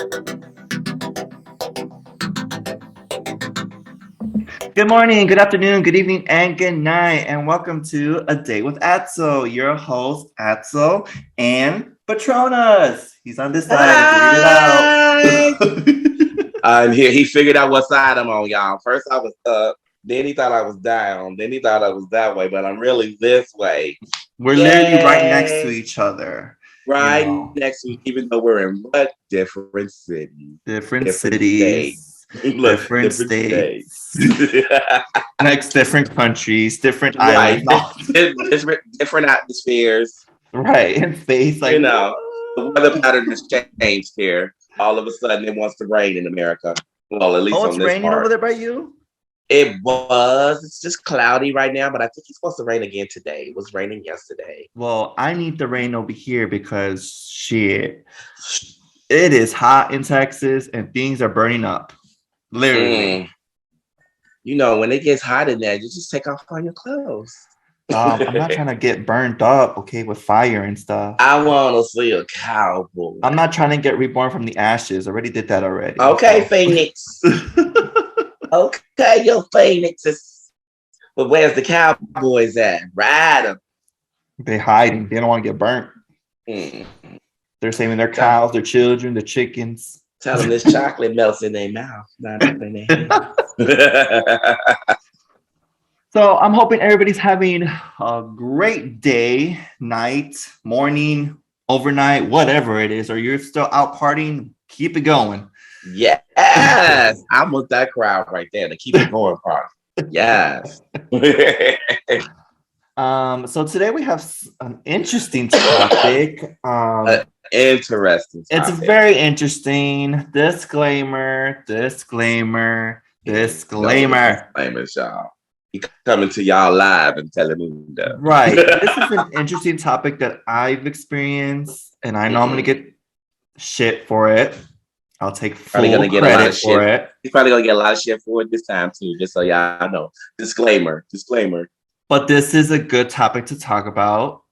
Good morning, good afternoon, good evening, and good night, and welcome to A Day with Atzel. Your host, Atzel, and Patronus. He's on this side. Hi. He figured it out. I'm here. He figured out what side I'm on, y'all. First I was up, then he thought I was down, then he thought I was that way, but I'm really this way. We're literally right next to Yay! each other. You Right know, next week, even though we're in what different cities, different different states. cities, Look, different different states. states, next different countries, different Right, islands. different atmospheres. Right, in space, You like, know, the weather what? pattern has changed here. All of a sudden, it wants to rain in America. Well, at least Oh, on it's this raining over part. there by you? It was. It's just cloudy right now, but I think it's supposed to rain again today. It was raining yesterday. Well, I need the rain over here because shit, it is hot in Texas and things are burning up. Literally. Mm. You know, when it gets hot in there, you just take off all your clothes. I'm not trying to get burnt up, okay, with fire and stuff. I want to see a cowboy. I'm not trying to get reborn from the ashes. I already did that already. Okay, So. Phoenix. Okay, your Phoenixes. But where's the cowboys at? Ride them. They hiding. They don't want to get burnt. Mm. They're saving their cows, their children, their chickens. Tell them this chocolate melts in their mouth, not up in their head. So I'm hoping everybody's having a great day, night, morning, overnight, whatever it is, or you're still out partying, keep it going. Yes, I'm with that crowd right there to keep it going part. Yes. So today we have an interesting topic. Interesting It's topic. very interesting. Disclaimer. Disclaimers, y'all. He coming to y'all live and telling me that. Right. This is an interesting topic that I've experienced, and I know I'm gonna get shit for it. I'll take full credit for it. He's probably gonna get a lot of shit for it this time too, just so y'all know. Disclaimer. But this is a good topic to talk about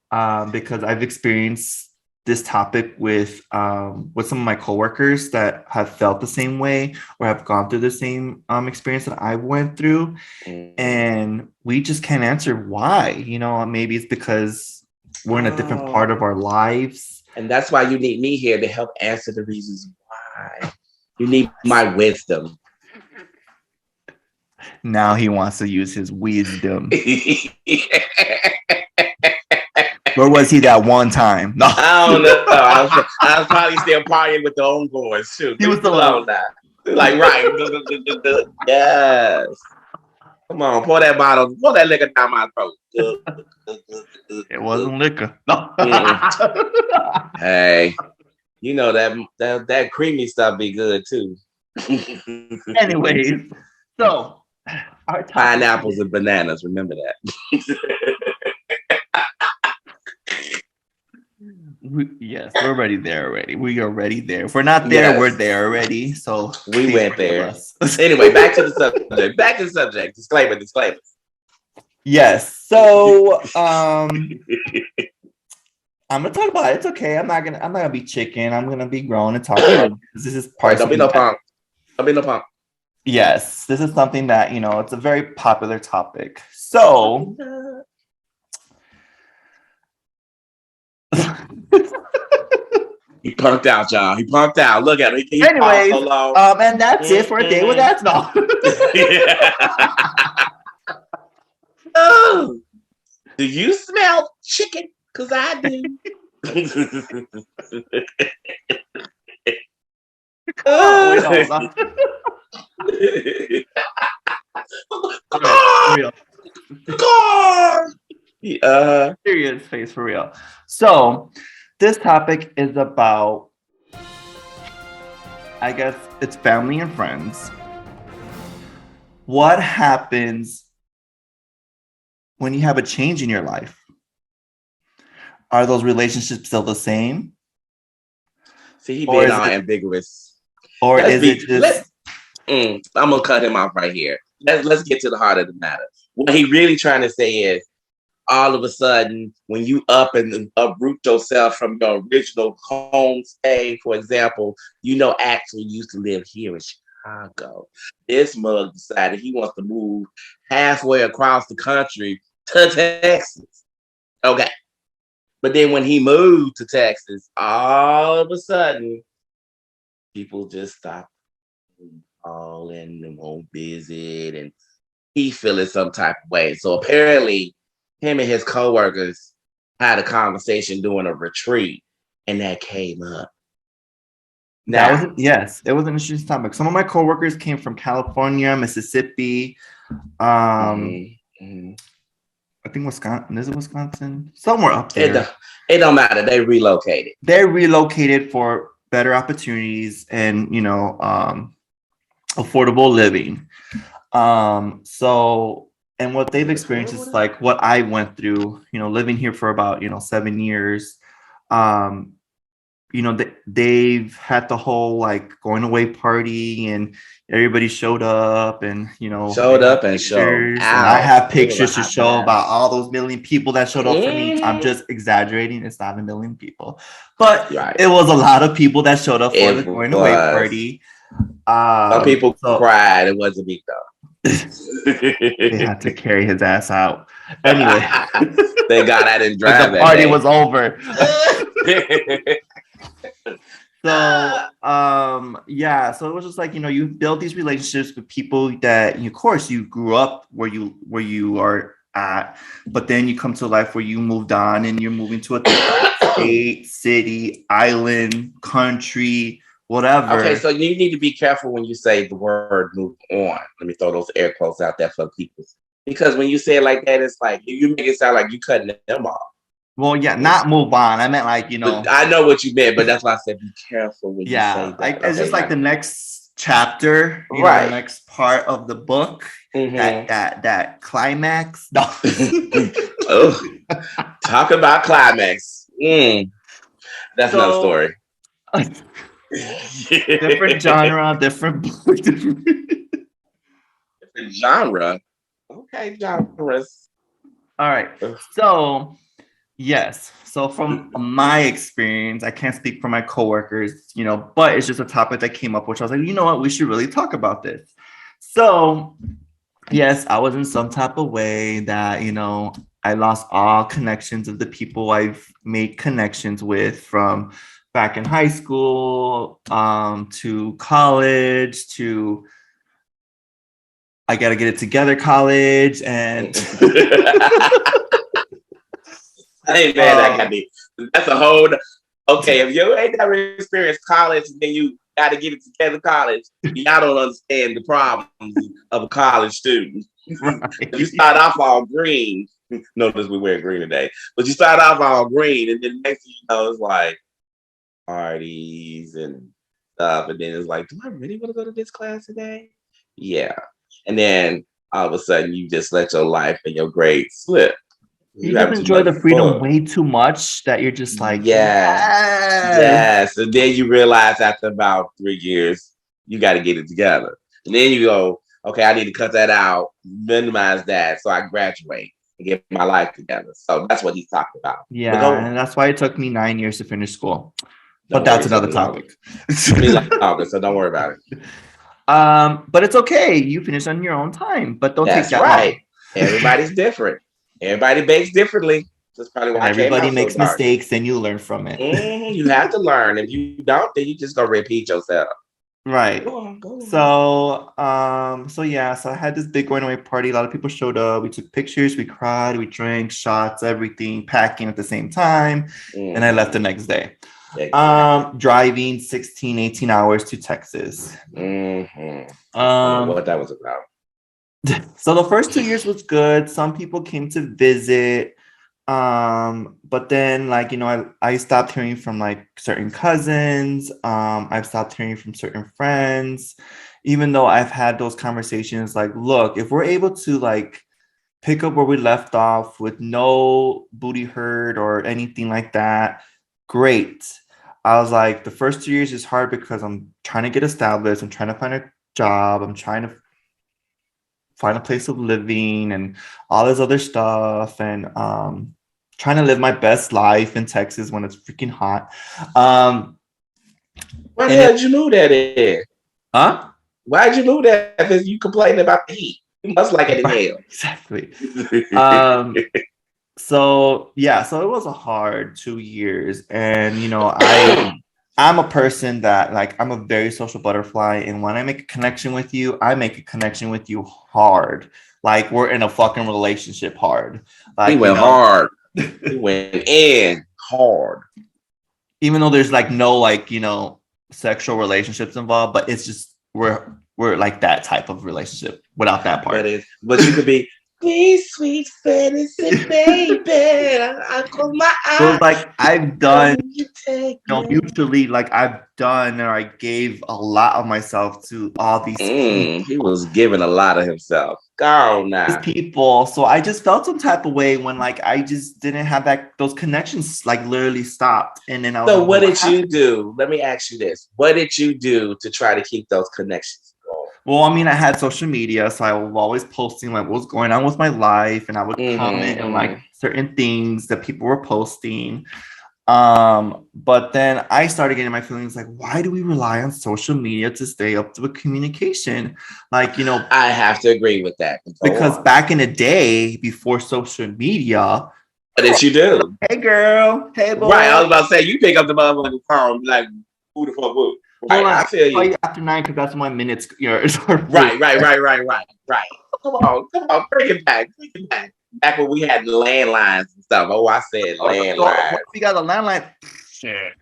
because I've experienced this topic with some of my coworkers that have felt the same way or have gone through the same experience that I went through, and we just can't answer why. You know, maybe it's because we're in a different part of our lives, and that's why you need me here to help answer the reasons why. You need my wisdom. Now he wants to use his wisdom. Where was he that one time? No. I don't know. I was probably still partying with the own boys too. He was still alone. Like, right. Yes. Come on, pour that liquor down my throat. It wasn't liquor. No. Hey, you know that creamy stuff be good too. Anyways, so our pineapples and bananas, remember that. Yes, we're already there already. We are already there. If we're not there, we're there already. So we went there. Anyway, back to the subject. Disclaimers. Yes. So I'm gonna talk about it. It's okay. I'm not gonna be chicken. I'm gonna be grown and talk about it. This is part. Don't be no punk. Yes, this is something that, you know, it's a very popular topic. So he punked out, y'all. He punked out. Look at him. Anyways, so and that's it for A Day with Atzel. Oh, do you smell chicken? Because I do. Serious face for real. So this topic is about, I guess it's family and friends. What happens when you have a change in your life? Are those relationships still the same? See, he being all ambiguous. Or is it just... I'm gonna cut him off right here. Let's get to the heart of the matter. What he really trying to say is, all of a sudden, when you up and uproot yourself from your original home stay, for example, actually used to live here in Chicago. This mug decided he wants to move halfway across the country to Texas. Okay. But then when he moved to Texas, all of a sudden, people just stopped calling and won't visit, and he feeling some type of way. So apparently, him and his coworkers had a conversation during a retreat, and that came up. That was yes, it was an interesting topic. Some of my coworkers came from California, Mississippi, I think Wisconsin. Is it Wisconsin? Somewhere up there. It don't matter. They relocated. They relocated for better opportunities and affordable living. So and what they've experienced is like what I went through. Living here for about 7 years. They've had the whole like going away party and everybody showed up and showed up and showed out. And I have pictures to show about all those million people that showed up for me. I'm just exaggerating. It's not a million people, but it was a lot of people that showed up for the going away party. Some people cried. It wasn't me though. They had to carry his ass out. Anyway, they got out and drive. The party was over. So it was just like you build these relationships with people that of course you grew up where you are at, but then you come to a life where you moved on and you're moving to a different state, city, island, country, whatever. Okay, so you need to be careful when you say the word move on. Let me throw those air quotes out there for people, because when you say it like that, it's like you make it sound like you cutting them off. Well, yeah, not move on. I meant like, I know what you meant, but that's why I said be careful when you say that. It's just like the next chapter, the next part of the book, that climax. No. Oh, talk about climax. That's another story. Different genre, different book, different genre. Okay, genres. All right. So yes. So from my experience, I can't speak for my coworkers, but it's just a topic that came up, which I was like, you know what, we should really talk about this. So yes, I was in some type of way that, I lost all connections of the people I've made connections with from back in high school, to college, to I gotta get it together college, and hey man, that can be. That's a whole. Okay, if you ain't never experienced college, and then you got to get it together college, y'all don't understand the problems of a college student. Right. You start off all green. Notice we wear green today, but you start off all green, and then next thing you know, it's like parties and stuff, and then it's like, do I really want to go to this class today? Yeah, and then all of a sudden, you just let your life and your grades slip. You just enjoy the freedom way too much that you're just like, yes. And then you realize after about 3 years, you got to get it together. And then you go, okay, I need to cut that out, minimize that, so I graduate and get my life together. So that's what he's talking about. Yeah, and that's why it took me 9 years to finish school. But that's another topic. Longer, so don't worry about it. But it's okay. You finish on your own time, but don't take that long. Everybody's different. Everybody bakes differently. That's probably why everybody makes mistakes and you learn from it. You have to learn. If you don't, then you just gonna repeat yourself. Right. Go on. So I had this big going away party. A lot of people showed up. We took pictures, we cried, we drank, shots, everything, packing at the same time. And I left the next day. Exactly. Driving 16, 18 hours to Texas. What that was about. So the first 2 years was good. Some people came to visit. But then I stopped hearing from like certain cousins. I've stopped hearing from certain friends, even though I've had those conversations like, look, if we're able to like pick up where we left off with no booty hurt or anything like that, great. I was like, the first 2 years is hard because I'm trying to get established. I'm trying to find a job. I'm trying to find a place of living and all this other stuff, and trying to live my best life in Texas when it's freaking hot. Why the And hell it, did you move that in? huh? Why'd you move that if you complaining about the heat? You must like it in hell. Exactly. So yeah, so it was a hard 2 years, and I'm a person that, like, I'm a very social butterfly, and when I make a connection with you, I make a connection with you hard, like we're in a fucking relationship hard, He like went hard. He went in hard. even though there's like no, like, sexual relationships involved, but it's just we're like that type of relationship without that part. But you could be sweet, sweet fantasy, baby. I close my So it's eyes. like I've done, You take me. mutually, like I've done, or I gave a lot of myself to all these He was giving a lot of himself. Go now. people. So I just felt some type of way when, like, I just didn't have those connections, like, literally stopped. And then I was So like, what well, what did you happened? do? Let me ask you this. What did you do to try to keep those connections going? Well, I mean, I had social media, so I was always posting like what's going on with my life, and I would comment and like certain things that people were posting. But then I started getting my feelings like, why do we rely on social media to stay up to a communication? Like, I have to agree with that. because back in the day, before social media, what did you do? hey girl, hey boy. Right, I was about to say you pick up the motherfucking phone, like who the fuck would? Right, I feel Call you. you after 9 because that's when my minutes, Right. Come on, bring it back. Back when we had landlines and stuff. Oh, I said landlines. We got a landline. Shit.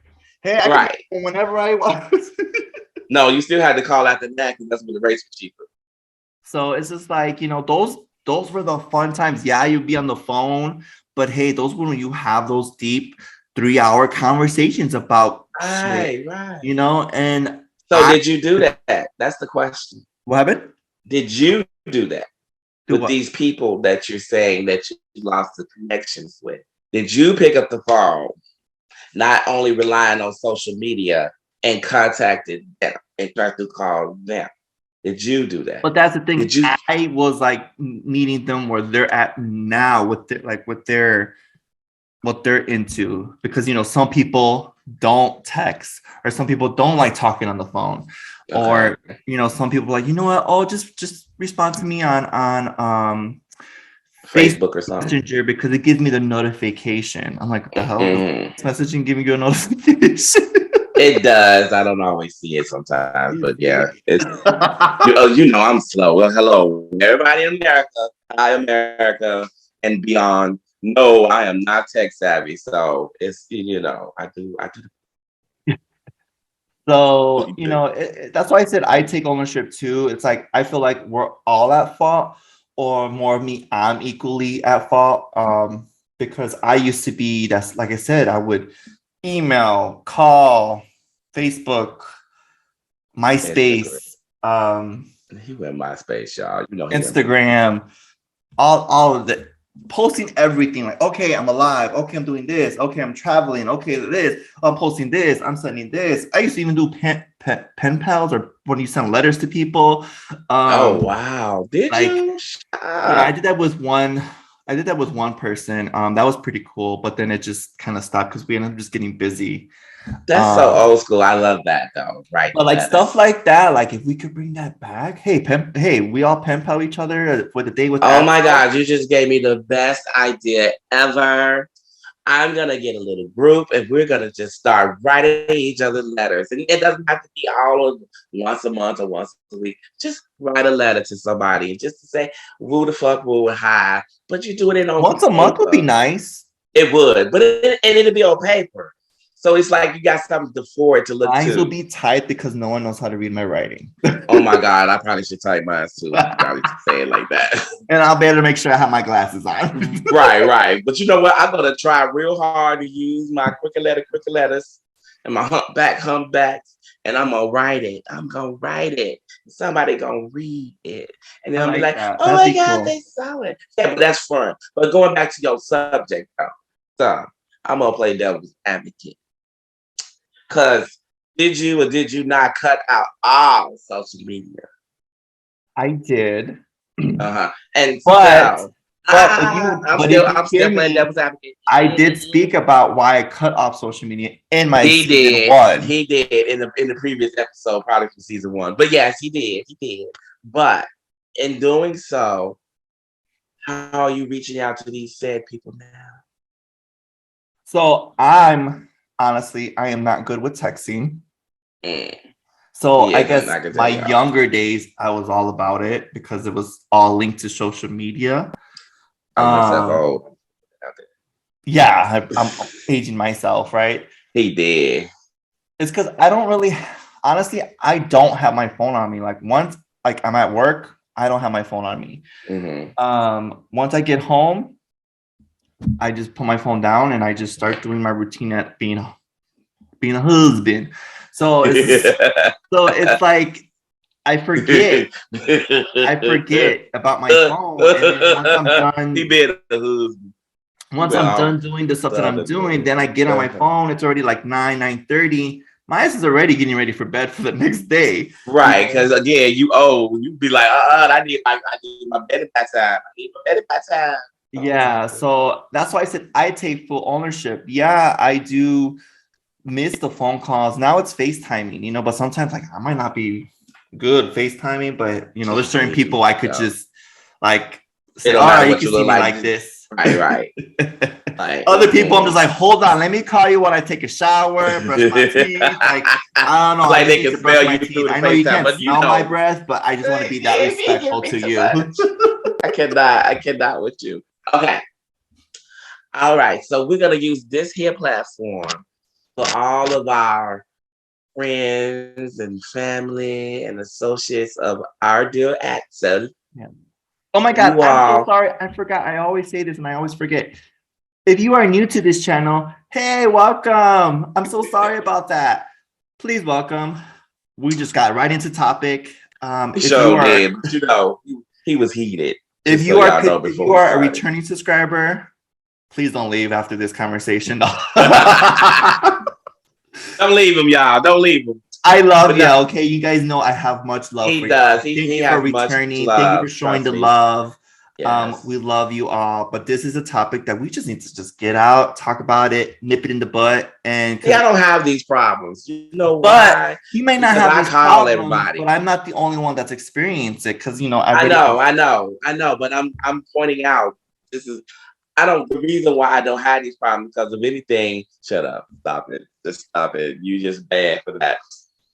Hey, I can go whenever I want. No, you still had to call after that because that's when the rates were cheaper. So it's just like, those were the fun times. Yeah, you'd be on the phone, but hey, those were when you have those deep 3-hour conversations about shit, Right. And so did you do that? That's the question. What happened? Did you do that with what? these people that you're saying that you lost the connections with? Did you pick up the phone, not only relying on social media, and contacted them and tried to call them? Did you do that? But that's the thing. I was like meeting them where they're at now with what they're into, because some people don't text, or some people don't like talking on the phone, or some people are like, you know what? Oh, just respond to me on Facebook or something, Messenger, because it gives me the notification. I'm like, what the hell? Messaging giving you a notification? It does. I don't always see it sometimes, but yeah, it's I'm slow. Well, hello, everybody in America. Hi, America and beyond. No, I am not tech savvy, so it's I do. So that's why I said I take ownership too. It's like I feel like we're all at fault, or more of me, I'm equally at fault. Because I used to be, that's like I said, I would email, call, Facebook, MySpace, he went MySpace, y'all. Instagram, all of it, posting everything, like, okay, I'm alive, okay, I'm doing this, okay, I'm traveling, okay, this, I'm posting this, I'm sending this. I used to even do pen pals, or when you send letters to people. Oh wow, did you? Yeah, I did that with one. I did that with one person. That was pretty cool, but then it just kind of stopped because we ended up just getting busy. That's so old school. I love that though. Right. But like stuff like that, like if we could bring that back, hey, we all pen pal each other for the day with. Oh my God, you just gave me the best idea ever. I'm gonna get a little group and we're gonna just start writing each other letters. And it doesn't have to be all of once a month or once a week. Just write a letter to somebody and just to say, who the fuck will hi. But you do it on once a month would be nice. It would, but it'll be on paper. So it's like you got something to forward to look Mine to. will be typed because no one knows how to read my writing. Oh my God, I probably should type mine too. I probably should say it like that. And I'll be able to make sure I have my glasses on. Right. But you know what? I'm gonna try real hard to use my quicker letters and my humpbacks, and I'm gonna write it. Somebody gonna read it, and then I'll be like, "Oh my God, they saw it." Yeah, but that's fun. But going back to your subject, though, so I'm gonna play devil's advocate. Cause did you or did you not cut out all social media? I did. And But so if you I'm but still if you I'm hear still playing me, devil's advocate. I did speak about why I cut off social media in my He season did. one. He did in the previous episode, probably from season one. But yes, he did. He did. But in doing so, how are you reaching out to these said people now? So I'm honestly, I am not good with texting. Mm. So I Yes, guess I can my tell y'all. younger days, I was all about it because it was all linked to social media. I'm myself Um, old. yeah, I'm aging myself, right? He did. It's because I don't really, honestly, I don't have my phone on me. Like once, like I'm at work, I don't have my phone on me. Mm-hmm. Once I get home, I just put my phone down and I just start doing my routine at being a husband. So it's like I forget about my phone, and then He been a husband. once I'm done doing the stuff that I'm doing, then I get on my phone. It's already like 9:30. My ass is already getting ready for bed for the next day. Right, because again, you old. You be like, I need my bed time. I need my bed time. Yeah, so that's why I said I take full ownership. Yeah, I do miss the phone calls. Now it's FaceTiming, but sometimes like I might not be good FaceTiming, but there's certain people I could just like It say, don't all matter right, you what can you see look me like. like this. Right. Like, Other people, I'm just like, hold on, let me call you when I take a shower, brush my teeth. Like, I don't know. Like I just they need can to brush smell my you teeth. through the I know you FaceTime, can't but smell my breath, but I just want to be that respectful to you. I cannot with you. Okay. All right. So we're gonna use this here platform for all of our friends and family and associates of our dear Atzel. Yeah. Oh my God, I'm so sorry. I forgot. I always say this and I always forget. If you are new to this channel, hey, welcome. I'm so sorry about that. Please welcome. We just got right into topic. If you are, but he was heated. if you are a returning subscriber, please don't leave after this conversation. Don't leave him, y'all. Don't leave him. I love you. Okay, you guys know I have much love for you. Thank you for returning. Thank you for showing the love. Yes. We love you all, but this is a topic that we just need to just get out, talk about it, nip it in the butt, and I don't have these problems. You know why? He may not have these problems, everybody. But I'm not the only one that's experienced it because I know, but I'm pointing out this is the reason why I don't have these problems because of anything. Shut up, stop it, just stop it. You just bad for that.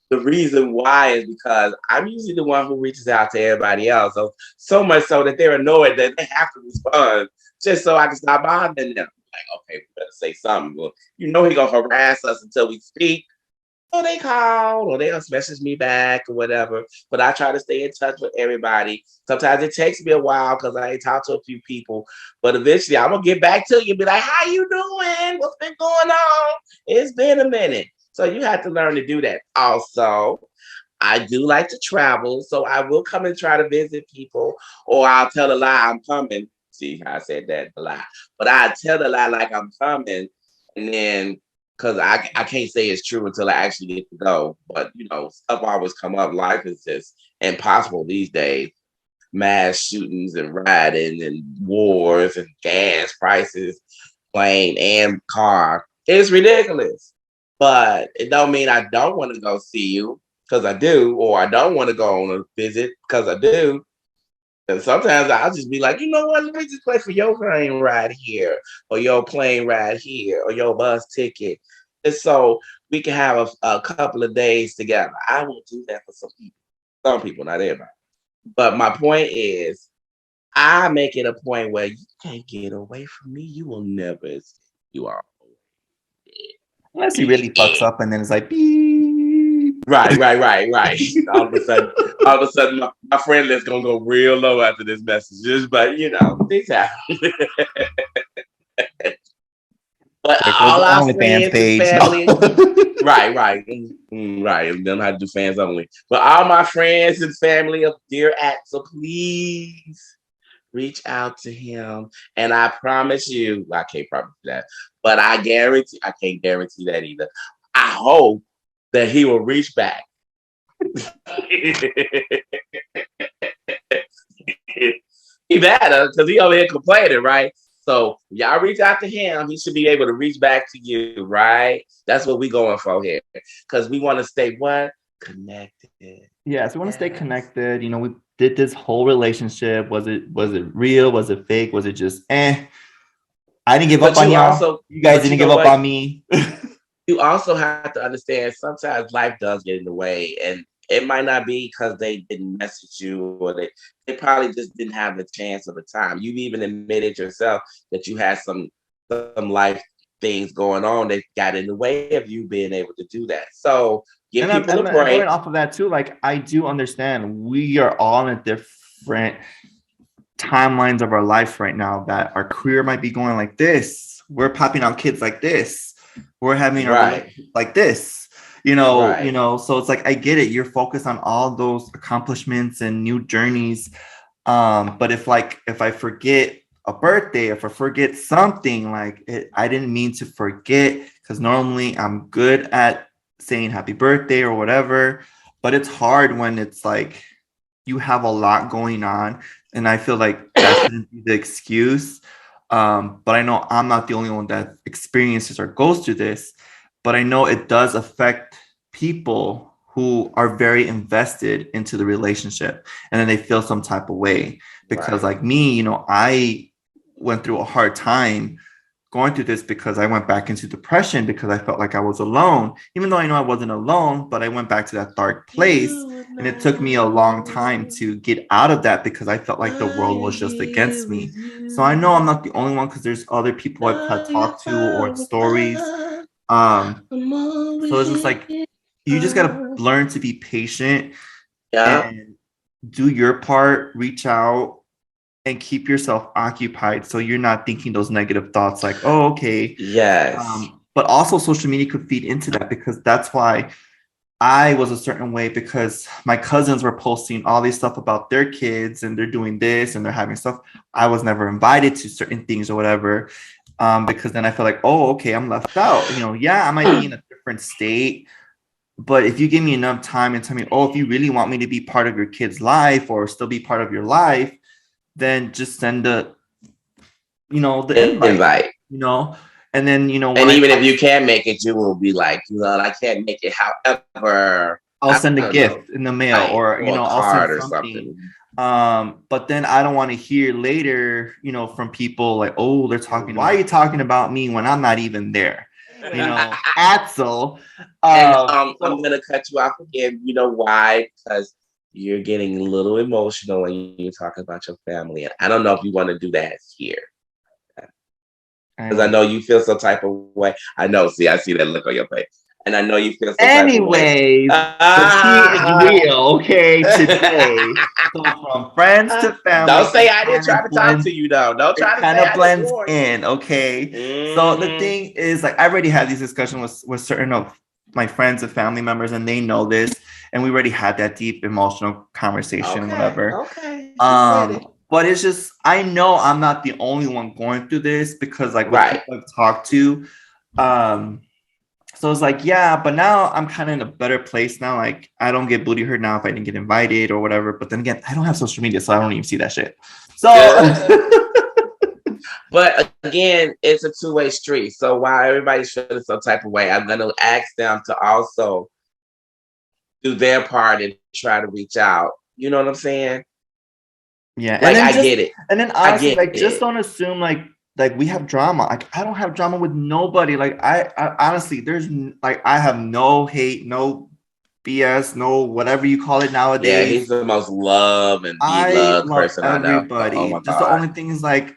The reason why is because I'm usually the one who reaches out to everybody else. So much so that they're annoyed that they have to respond just so I can stop bothering them. Like, okay, we better say something. Well, he's gonna harass us until we speak. So they call or they'll message me back or whatever. But I try to stay in touch with everybody. Sometimes it takes me a while because I ain't talked to a few people. But eventually I'm gonna get back to you and be like, how you doing? What's been going on? It's been a minute. So you have to learn to do that. Also, I do like to travel, so I will come and try to visit people, or I'll tell a lie I'm coming. See how I said that, a lie. But I tell a lie like I'm coming, and then because I can't say it's true until I actually get to go. But stuff always come up. Life is just impossible these days. Mass shootings and rioting and wars and gas prices, plane and car. It's ridiculous. But it don't mean I don't want to go see you because I do, or I don't want to go on a visit because I do. And sometimes I'll just be like, you know what? Let me just pay for your plane ride here, or your plane ride here, or your bus ticket. And so we can have a couple of days together. I will do that for some people. Some people, not everybody. But my point is, I make it a point where you can't get away from me. You will never escape. You are. Unless he really fucks up and then it's like, beep. Right. All of a sudden, my friend list gonna go real low after this message. But things happen. But all our friends and family, right. Right. Don't have to do fans only. But all my friends and family of dear Atzel, please reach out to him. And I promise you, I can't promise that, but I can't guarantee that either. I hope that he will reach back. He better, because he over here complaining, right? So y'all reach out to him. He should be able to reach back to you, right? That's what we going for here. Because we want to stay what? Connected. Yes, we want to stay Yes. connected. We did this whole relationship. Was it real? Was it fake? Was it just I didn't give up But on you y'all. also, You guys but you didn't know give up what? on me. You also have to understand sometimes life does get in the way, and it might not be because they didn't message you, or they probably just didn't have the chance or the time. You've even admitted yourself that you had some life things going on that got in the way of you being able to do that. So give And I'm, people a and going break. off of that too, like I do understand we are all in different timelines of our life right now, that our career might be going like this. We're popping out kids like this. We're having our Right, relationship like this. right, So it's like I get it. You're focused on all those accomplishments and new journeys. But if I forget a birthday, if I forget something, I didn't mean to forget, because normally I'm good at saying happy birthday or whatever. But it's hard when it's like you have a lot going on, and I feel like that shouldn't be the excuse. But I know I'm not the only one that experiences or goes through this, but I know it does affect people who are very invested into the relationship, and then they feel some type of way because, right. like me, I went through a hard time going through this, because I went back into depression because I felt like I was alone, even though I know I wasn't alone, but I went back to that dark place. And it took me a long time to get out of that, because I felt like the world was just against me. So I know I'm not the only one, because there's other people I've had talked to or stories. So it's just like, you just got to learn to be patient Yeah. and do your part, reach out, and keep yourself occupied, so you're not thinking those negative thoughts like, oh, okay. Yes. But also social media could feed into that, because that's why I was a certain way, because my cousins were posting all these stuff about their kids and they're doing this and they're having stuff. I was never invited to certain things or whatever, because then I feel like, oh, okay, I'm left out. Yeah, I might be in a different state, but if you give me enough time and tell me, oh, if you really want me to be part of your kid's life or still be part of your life, then just send the invite, Invite. you know, and then, when And I even if talk, you can make it, you will be like, I can't make it. However, I'll I send a don't know, gift in the mail, right, or, or a I'll send card or something. something. But then I don't want to hear later, from people like, oh, they're talking, why are you talking about me when I'm not even there? Atzel. And I'm So gonna cut you off again. You know why? Because you're getting a little emotional when you're talking about your family, and I don't know if you want to do that here. I Because I don't. know you feel some type of way. I know. See, I see that look on your face, and I know you feel some type of way. Anyways, the tea is real, okay, today. So from friends to Don't family, say I didn't try to talk to blends you though. Don't it try to kind say of I didn't blends warn you. in, okay? So the Mm-hmm. thing is, like, I already had these discussions with certain of my friends and family members, and they know this, and we already had that deep emotional conversation, Okay. whatever. Okay. You said it. But it's just, I know I'm not the only one going through this, because like with Right. people I've talked to, um, so it's like, yeah, but now I'm kind of in a better place now. Like, I don't get booty hurt now if I didn't get invited or whatever. But then again, I don't have social media, so I don't even see that shit. So But again, it's a two-way street. So while everybody's feeling some type of way, I'm gonna ask them to also do their part and try to reach out. You know what I'm saying? yeah, Like I get it. and then I honestly, get like, just it. don't assume like we have drama. Like, I don't have drama with nobody. Like, I honestly, like, I have no hate, no BS, no whatever you call it Yeah, he's nowadays. the most loved and I beloved love person I know. Oh everybody. my Just the God. only thing is, like,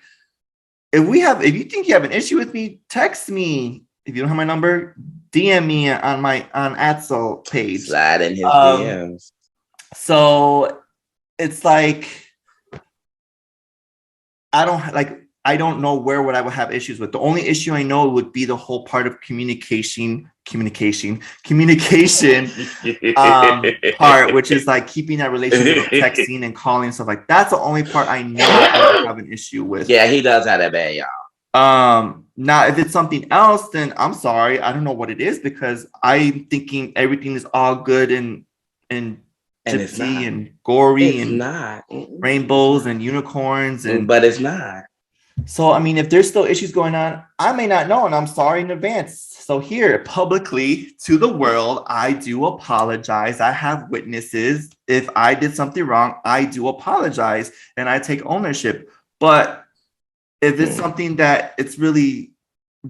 if you think you have an issue with me, text me. If you don't have my number, DM me on my on Atzel page. Slide in his Um, DMs. so it's like, I don't know where would I would have issues with. The only issue I know would be the whole part of communication part, which is like keeping that relationship of texting and calling and stuff. Like, that's the only part I know I would have an issue with. Yeah, he does have that bad, y'all. Now if it's something else, then I'm sorry, I don't know what it is, because I'm thinking everything is all good and And it's gypsy not. and gory It's and not. rainbows and unicorns and But it's not. so I mean if there's still issues going on, I may not know and I'm sorry in advance. So here publicly to the world, I do apologize. I have witnesses. If I did something wrong, I do apologize and I take ownership. But if it's something that it's really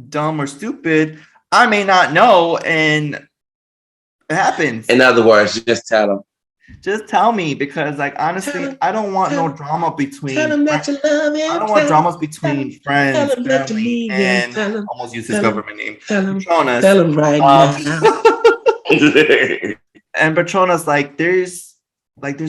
dumb or stupid, I may not know and it happens. In other words, just tell them. Just tell me because like honestly, I don't want no drama Tell between them that you love I him. don't want dramas between Tell friends, them that you family, need him. and almost use his Tell him, government name. tell him, Patronus. tell him right Um, now. and Patronus, like there's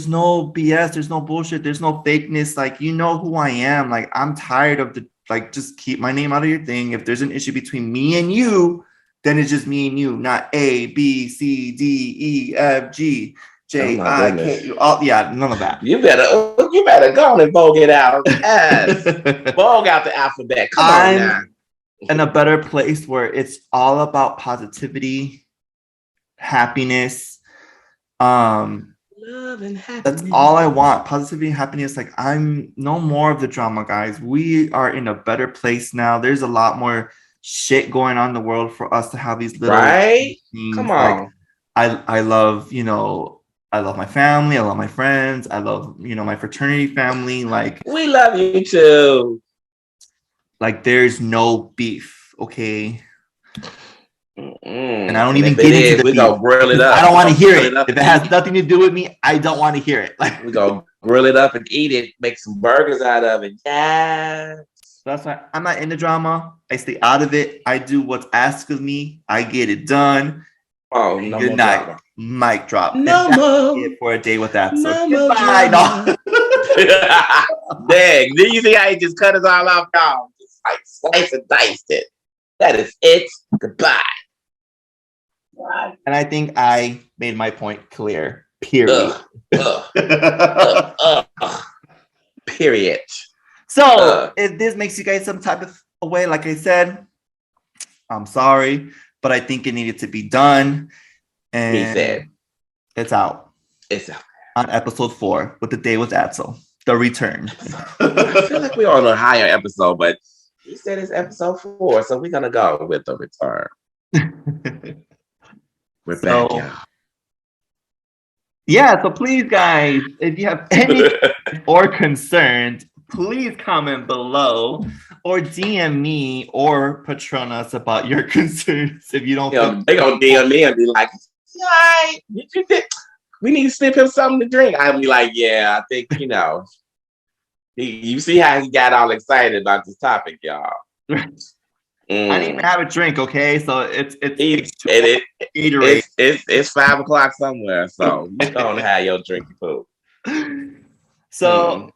no BS, there's no bullshit, there's no fakeness. Like you know who I am. Like I'm tired of the like just keep my name out of your thing. If there's an issue between me and you, then it's just me and you, not A, B, C, D, E, F, G, J, I, K, U. All yeah, none of that. You better go on and vogue it out. Yes. Vogue out the alphabet. Come on now. In a better place where it's all about positivity, happiness. Love and happiness. That's all I want. Positivity and happiness. Like I'm no more of the drama, guys. We are in a better place now. There's a lot more shit going on in the world for us to have these little right. things. Come on. Like I love, I love my family. I love my friends. I love, my fraternity family. Like we love you too. Like there's no beef, okay? And I don't and even if get it into is, the we beef. gonna grill it up. I don't want to hear it. If it has nothing to do with me, I don't want to hear it. Like we gonna grill it up and eat it. Make some burgers out of it. Yeah. That's why I'm not in the drama. I stay out of it. I do what's asked of me. I get it done. Oh, no good more night. drama. Mic drop. No more. For a day with that. No So more goodbye. drama. Dang. Did you see how he just cut us all off, y'all? Just like slice and dice it. That is it. Goodbye. And I think I made my point clear. Period. Period. So if this makes you guys some type of way, like I said, I'm sorry, but I think it needed to be done. And he said, it's out. It's out. On episode 4 with The Day with Atzel. The return. I feel like we're on a higher episode, but he said it's episode 4, so we're gonna go with the return. We're back, y'all. Yeah, so please, guys, if you have any or concerns, please comment below or DM me or Patronus about your concerns. If you don't, they gonna DM me and be like, "Right, we need to slip him something to drink." I'll be like, "Yeah, I think you see how he got all excited about this topic, y'all." I didn't even have a drink, okay? So it's 5:00 somewhere, so you don't have your drinky food. So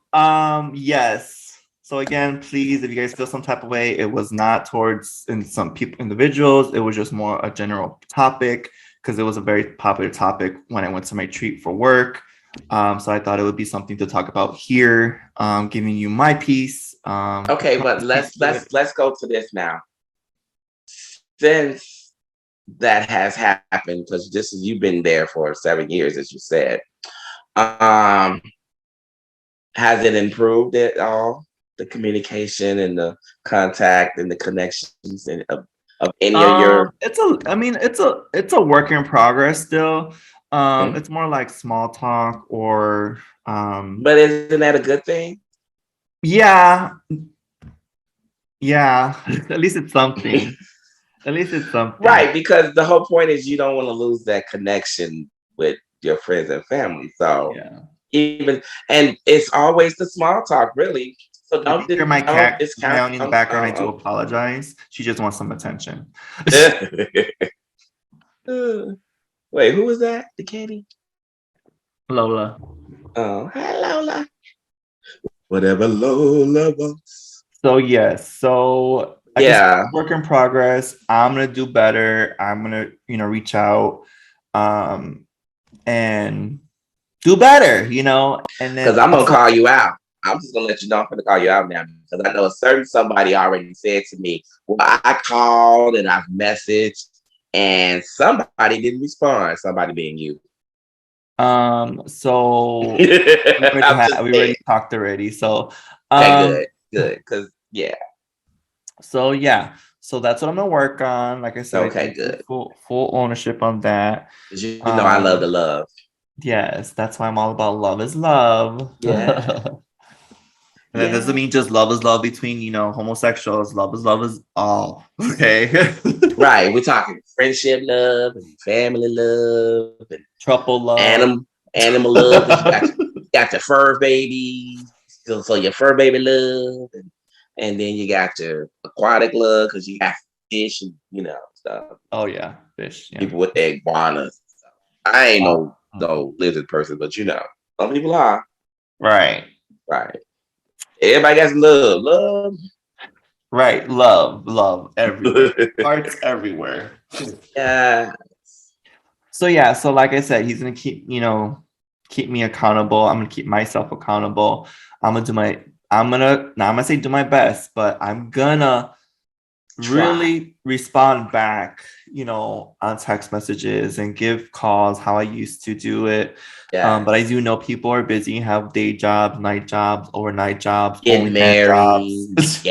yes. So again, please, if you guys feel some type of way, it was not towards individuals. It was just more a general topic because it was a very popular topic when I went to my treat for work. So I thought it would be something to talk about here, giving you my piece. Okay, but let's go to this now. Since that has happened, because you've been there for 7 years, as you said, has it improved at all? The communication and the contact and the connections and of any of your. It's a work in progress still. It's more like small talk or. But isn't that a good thing? Yeah. At least it's something. Right, because the whole point is you don't want to lose that connection with your friends and family. So and it's always the small talk, really. So don't hear my cat meowing in the background. I do apologize. She just wants some attention. Wait, who was that? The kitty? Lola. Oh, hi, Lola. Whatever Lola wants. So yes. So work in progress. I'm gonna do better. I'm gonna, reach out and do better, and then because I'm gonna call you out. I'm just gonna let you know I'm gonna call you out now because I know a certain somebody already said to me, well, I called and I've messaged and somebody didn't respond, somebody being you. So we already talked already. So okay, good. Cause yeah. So yeah, so that's what I'm gonna work on. Like I said, I Okay, take good. full ownership on that. Cause you know I love the Um, love. yes, that's why I'm all about love is love. Yeah. And that doesn't Yeah. mean just love is love between, homosexuals. Love is all. Okay. Right. We're talking friendship love and family love and Trouble love. animal love. Cause you got your fur babies. So your fur baby love and then you got your aquatic love because you got fish and stuff. Oh yeah, fish. Yeah. People with their iguanas. I ain't Wow. no lizard person, but some people are. Right. Right. Everybody got some love. Right. Love everywhere. Hearts everywhere. Yeah. So yeah, so like I said, he's gonna keep me accountable. I'm gonna keep myself accountable. I'm gonna not I'm gonna say do my best, but I'm gonna really respond back, on text messages and give calls how I used to do it. Yeah. But I do know people are busy, have day jobs, night jobs, overnight jobs, Getting married, jobs.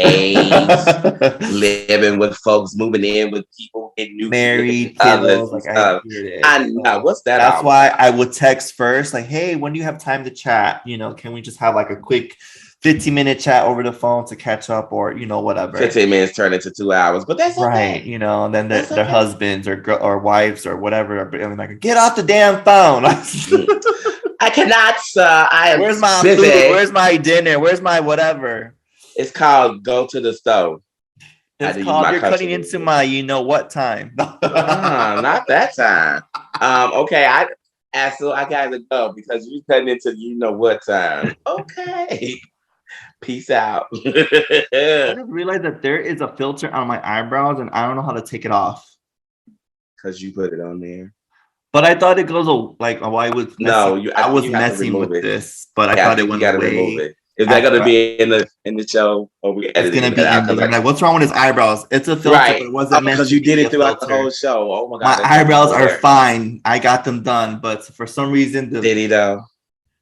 living with folks, moving in with people, getting new Married, others kiddos, and like I stuff. hear it. I know. What's that That's all why about? I would text first, like, hey, when do you have time to chat? Can we just have like a quick 15-minute chat over the phone to catch up or whatever. 15 minutes turn into 2 hours, but that's right. okay. And then their husbands or wives or whatever are like, get off the damn phone. I cannot, sir. I am Where's my busy. food? Where's my dinner? Where's my whatever? It's called go to the stove. It's called you're cutting into my what time. Not that time. Okay, Atzel, I gotta go because you're cutting into what time. Okay. Peace out. I just realized that there is a filter on my eyebrows and I don't know how to take it off. Because you put it on there. But I thought it goes like I was messing, I was messing with this, but I thought it went away. Remove it. Is that gonna be in the show? Or we it's gonna be in there. Like, what's wrong with his eyebrows? It's a filter, right. but it wasn't meant because to you did be it throughout the whole show. Oh my god. My eyebrows are fine. I got them done, but for some reason did he though?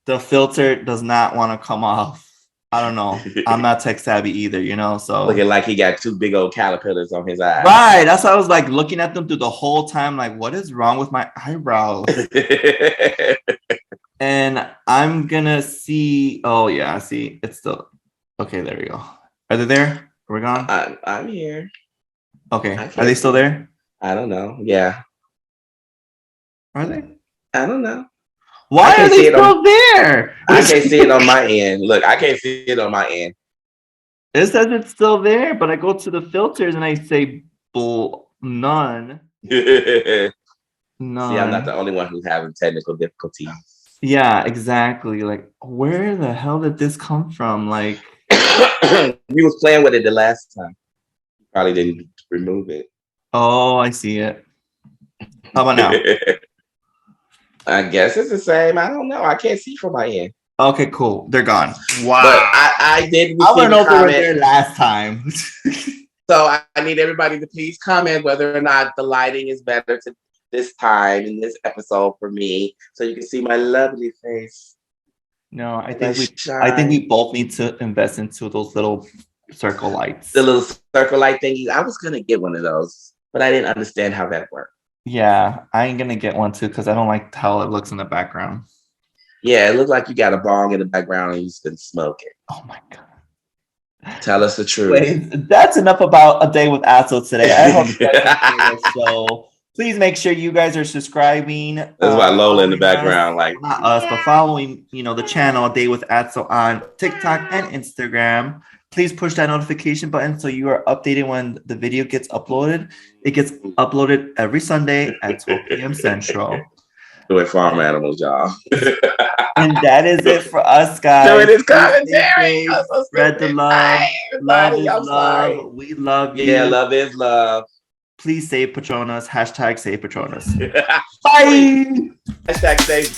The filter does not want to come off. I don't know. I'm not tech savvy either, so looking like he got two big old caterpillars on his eyes. Right. That's why I was like looking at them through the whole time, like, what is wrong with my eyebrows? And I'm gonna see. Oh yeah, I see. It's still okay. There we go. Are they there? Are we gone? I'm here. Okay. Are they still there? I don't know. Yeah. Are they? I don't know. Why are they still there? I can't see it on my end. Look, I can't see it on my end. It says it's still there, but I go to the filters and I say none. None. See, I'm not the only one who's having technical difficulties. Yeah, exactly. Like, where the hell did this come from? Like, we was playing with it the last time. Probably didn't remove it. Oh, I see it. How about now? I guess it's the same. I don't know. I can't see from my end. Okay, cool. They're gone. Wow. But I did. I want to know if they were there last time. So I need everybody to please comment whether or not the lighting is better this time in this episode for me, so you can see my lovely face. No, I think we both need to invest into those little circle lights. The little circle light thingies. I was gonna get one of those, but I didn't understand how that worked. Yeah, I ain't gonna get one too because I don't like how it looks in the background. Yeah, it looks like you got a bong in the background and you just been smoking. Oh my god. Tell us the truth. Wait, that's enough about A Day with Atzel today. I hope you guys enjoyed the show. Please make sure you guys are subscribing. That's why Lola in the background, like not us, but following, the channel A Day with Atzel on TikTok and Instagram. Please push that notification button so you are updated when the video gets uploaded. It gets uploaded every Sunday at 12 p.m. Central. Doing farm animals, y'all. And that is it for us, guys. Doing this commentary. Spread the love. Bye, love is love. Sorry. We love you. Yeah, love is love. Please save Patronus. #save Patronus. Bye. #save.